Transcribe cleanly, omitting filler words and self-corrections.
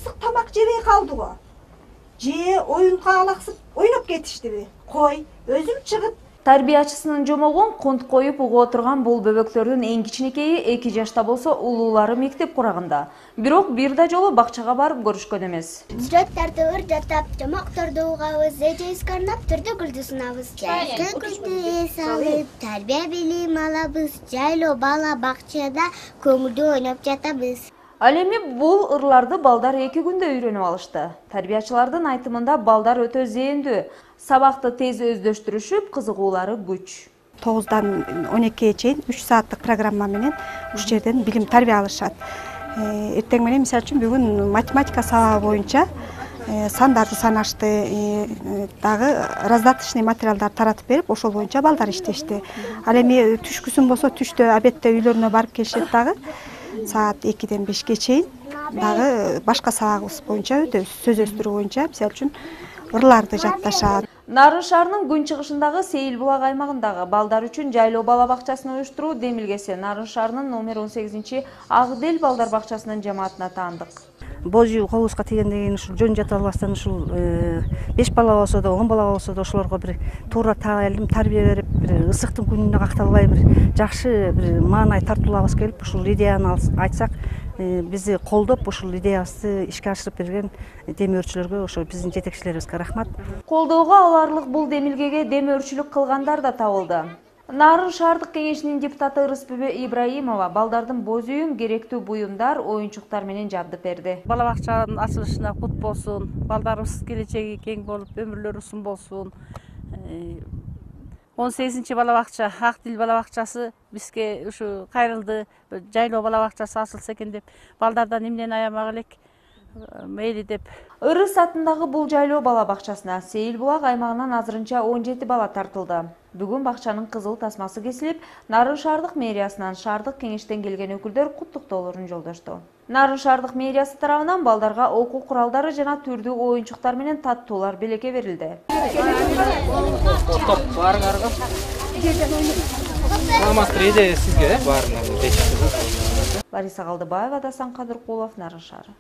ысык тамак жебей калдыбы? Же оюнга алаксып ойноп кетиштиби? Кой, өзүм чыгып Тарбиячысынын жомогун кунт коюп угуп отурган бул бөбөктөрдүн эң кичинекейи 2 жашта болсо, улуулары мектеп курагында. Бирок бир да жолу бакчага барып көрүшкөн эмес. Сүрөттөрдү ырдатап, жомокторду угабыз, эжебизге арнап түрдө гүлдү сунабыз. Гүлдү салып, тарбия билим алабыз, жайлоо бала бакчада көңүлдүү ойноп жатабыз. Ал эми бул ырларды балдар 2 күндө үйрөнүп алышты. Тарбиячылардын айтымында балдар өтө зээндүү, сабакты тез өздөштүрүшүп, кызыгуулары күч. 9-дан 12-ге чейин 3 сааттык программа менен уш жерден билим тарбия алышат. Эртең менен мисалы үчүн бүгүн математика сабагы боюнча сандарды санашты, дагы раздаточный материалдар таратып берип, ошол боюнча балдар иштешти. Ал эми түшкүсүн болсо түштө обедте үйлөрүнө барып келишет дагы. Саат 2-ден 5-ге чейин дагы башка сабагыбыз боюнча өтөбүз. Сөз өстүрүү боюнча мисалы үчүн ырларды жатташат. Нарын шаарынын күн чыгышындагы Сейил булак аймагындагы балдар үчүн жайлоо бала бакчасын уюштуруу демилгеси Нарын шаарынын номер 18 Агдел балдар бакчасынын жамаатына таандык. Божу колубузга тийгенден кийин ушул жөн жата албастан ушул 5 бала болсо да 10 бала болсо да ошолорго бир туура таалим тарбия берип, бир ысыктын күнүнө какталбай бир жакшы бир маанай тартуулабыз келип, ушул идеяны айтсак, бизди колдоп ушул идеябызды ишке ашырып берген демөөрчүлөргө, ошо биздин жетекчилерибизге рахмат. Колдоого аларлык бул демилгеге демөөрчүлүк кылгандар да табылды. Нарын шаардык кеңешинин депутаты Ырысбүбө Ибраимова балдардын боз үйүн керектүү буюмдар, оюнчуктар менен жабдып берди. Бала бакчанын ачылышына кут болсун, балдарыбыз келечеги кең болуп, өмүрлөрү узун болсун. 18 бала бакча, Агдел бала бакчасы бизге ушу кайрылды. Жайлоо бала бакчасы ачылса экен деп, балдардан эмнени аямак элек, мейли деп. Ырыс атындагы бул жайлоо бала бакчасына Сейил булак аймагынан азырынча 17 бала тартылды. Бүгүн бакчанын кызыл тасмасы кесилип, Нарын шаардык мэриясынан шаардык кеңештен келген өкүлдөр куттуктоолорун жолдошту. Нарын шаардык мэриясы тарабынан балдарга окуу куралдары жана түрдүү оюнчуктар менен таттуулар белекке берилди. Топ барыңарга. Саламаттыр иде сизге, баарына. Лариса Калдыбаева, Дасан Кадыркулов, Нарын шаары.